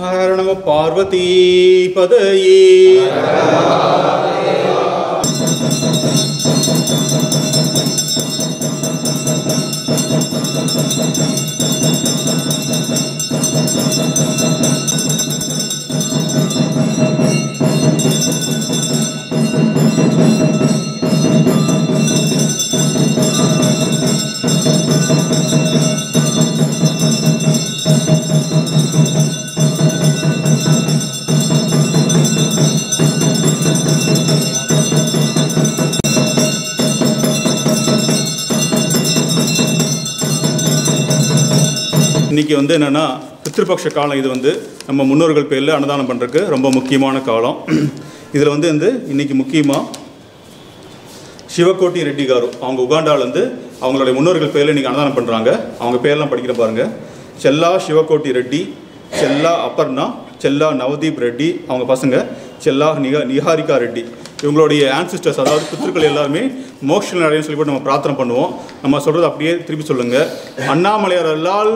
हर नमः पार्वती पदये। இன்றைக்கி என்னென்னா பித்ருபக்ஷ காலம். இது நம்ம முன்னோர்கள் பேரில் அன்னதானம் பண்ணுறதுக்கு ரொம்ப முக்கியமான காலம். இதில் இன்றைக்கி முக்கியமாக சிவகோட்டி ரெட்டி காரு அவங்க உகாண்டாவிலேருந்து அவங்களுடைய முன்னோர்கள் பேரில் இன்றைக்கி அன்னதானம் பண்ணுறாங்க. அவங்க பேர்லாம் படிக்கிற பாருங்கள். செல்லா சிவகோட்டி ரெட்டி, செல்லா அப்பர்ணா, செல்லா நவதீப் ரெட்டி, அவங்க பசங்க செல்லா நிஹாரிகா ரெட்டி. இவங்களுடைய ஆன்சிஸ்டர்ஸ், அதாவது பித்ருக்கள் எல்லாருமே மோட்சம் அடையன்னு சொல்லி நம்ம பிரார்த்தனை பண்ணுவோம். நம்ம சொல்கிறது அப்படியே திருப்பி சொல்லுங்கள். அண்ணாமலையார் அருளால்,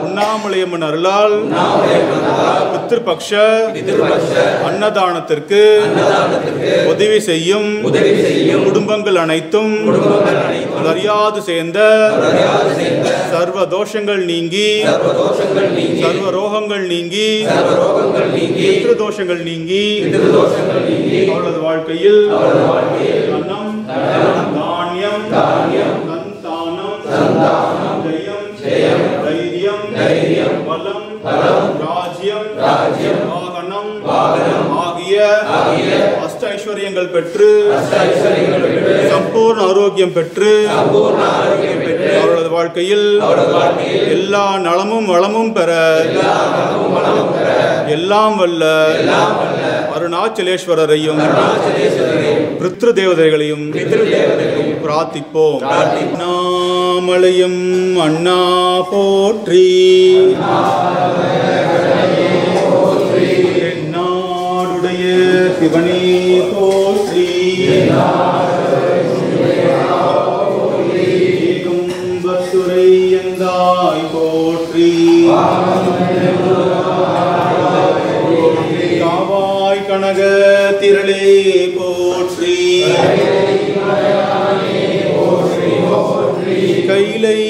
உண்ணாமலையம்மன் அருளால் பித்ருபக்ஷ அன்னதானத்திற்கு உதவி செய்யும் குடும்பங்கள் அனைத்தும் அறியாது சேர்ந்த சர்வ தோஷங்கள் நீங்கி, சர்வ ரோகங்கள் நீங்கி, பித்ரு தோஷங்கள் நீங்கி அவளது வாழ்க்கையில் அன்னம், தானியம், சந்தானம், ஜெயம், தைரியம், பலம், ராஜ்யம், வாகனம் ஆகிய அஷ்ட ஐஸ்வர்யங்கள் பெற்று சம்பூர்ண ஆரோக்கியம் பெற்று அவளது வாழ்க்கையில் எல்லா நலமும் வளமும் பெற எல்லாம் வல்ல அருணாச்சலேஸ்வரரையும் பித்ரு தேவதைகளையும் பிரார்த்திப்போம். அண்ணாமலையும் அண்ணா போற்றி, நாடுடைய சிவனே போற்றி, ஏகம்பத்துரை எந்தாய் போற்றி, காவாய் கனக திரளே போற்றி, கைலை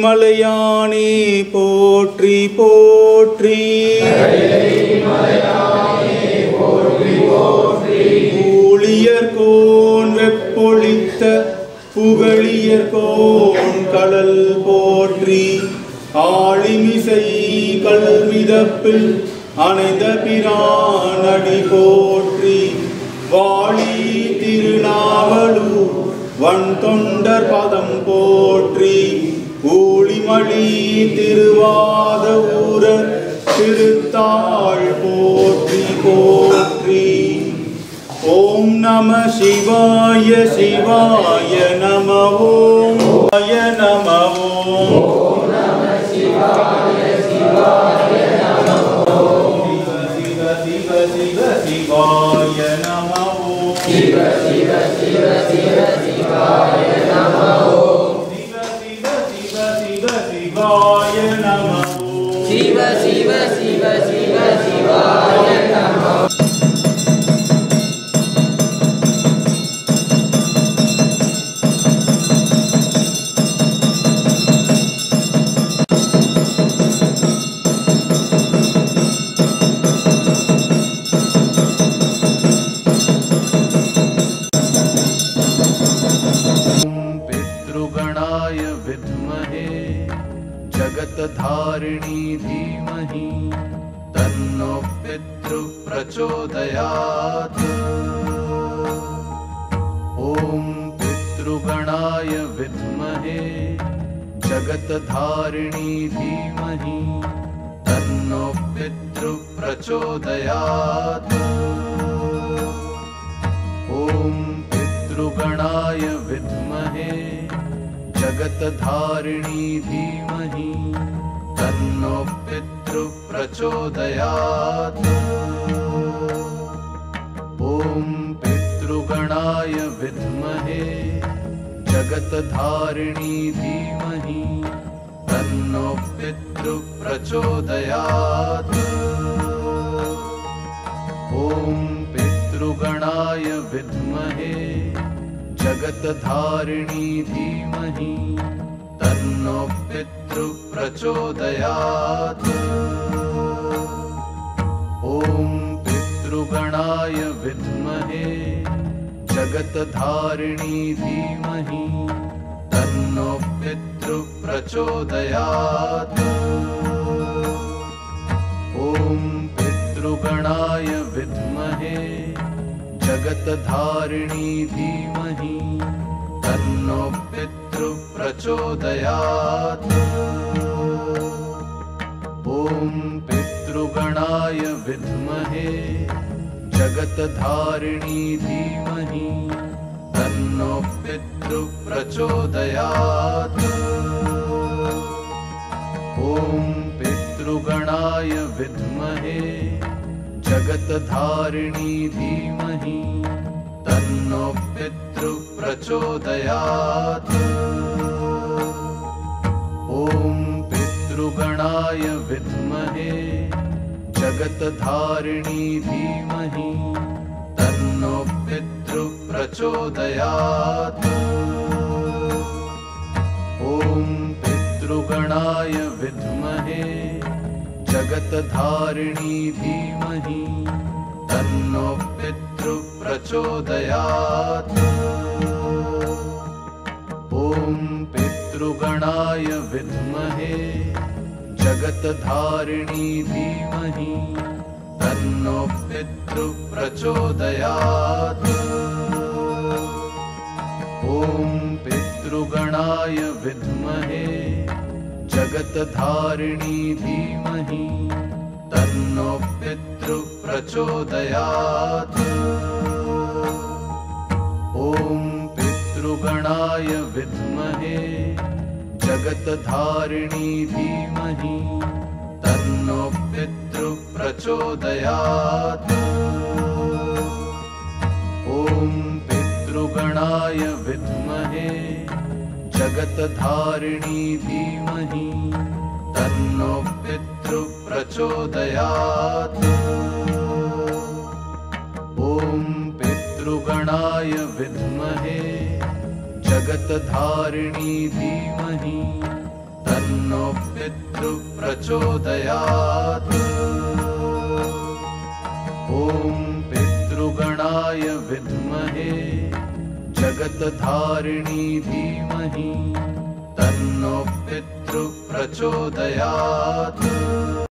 மலையானே போற்றி போற்றி, ஊழியர்கோன் வெப்பொழித்த புகழியர்கோன் கடல் போற்றி, ஆழிமிசை கல்மிதப்பில் அணைந்த பிரானடி போற்றி, வாழி திருநாவலூர் வன் தொண்டர் பதம் போற்றி, ஊழிமணி திருவாத ஊரர் திருத்தாள் போற்றி போற்றி. ஓம் நம சிவாய சிவாய நம, ஓம் நம, ஓம் நம சிவாய சிவாய நம, சிவ சிவ சிவ சிவ சிவாய நம, சிவ சிவ சிவ சிவ சிவாய நம, சிவ சிவ சிவ சிவ சிவாய நம, சிவ சிவ சிவ சிவ சிவாய நம. जगतधारिणी धीमहि तन्नो पितृ प्रचोदयात्। ॐ पितृगणाय विद्महे जगतधारिणी धीमहि तन्नो पितृ प्रचोदयात्। ॐ पितृगणाय विद्महे जगतधारिणी धीमहि तन्नो पितृ प्रचोदयात्। ॐ पितृगणाय विद्महे जगतधारिणी धीमहि तन्नो पितृ प्रचोदयात्। ॐ पितृगणाय विद्महे जगत्धारिणी धीमहि तन्नो पितृ प्रचोदयात्। ॐ पितृगणाय विद्महे जगत्धारिणी धीमहि तन्नो पितृ प्रचोदयात्। ॐ पितृगणाय विद्महे जगत्धारिणी धीमहि तन्नो पितृ प्रचोदयात्। ॐ पितृगणाय विद्महे जगत्धारिणी धीमहि तन्नो पितृ प्रचोदयात्। ॐ पितृगणाय विद्महे जगत्धारिणी धीमहि तन्नो पितृ प्रचोदयात्। ॐ पितृगणाय विद्महे जगत्धारिणी धीमहि तन्नो पितृ प्रचोदयात्। ॐ पितृगणाय विद्महे जगत्धारिणी धीमहि तन्नो पितृ प्रचोदयात्। ॐ पितृगणाय विद्महे जगत्धारिणी धीमहि तन्नो पितृ प्रचोदयात्। ॐ पितृगणाय विद्महे जगत्धारिणी धीमहि तन्नो पितृ प्रचोदयात्। ॐ पितृगणाय विद्महे जगत्धारिणी धीमहि तन्नो पितृ प्रचोदयात्। ॐ पितृगणाय विद्महे जगत्धारिणी धीमहि तन्नो पितृ प्रचोदयात्। ॐ पितृगणाय विद्महे जगत्धारिणी धीमहि तन्नो पितृ प्रचोदयात्। ॐ पितृगणाय विद्महे जगत्धारिणी धीमहि तन्नो पितृ प्रचोदयात्।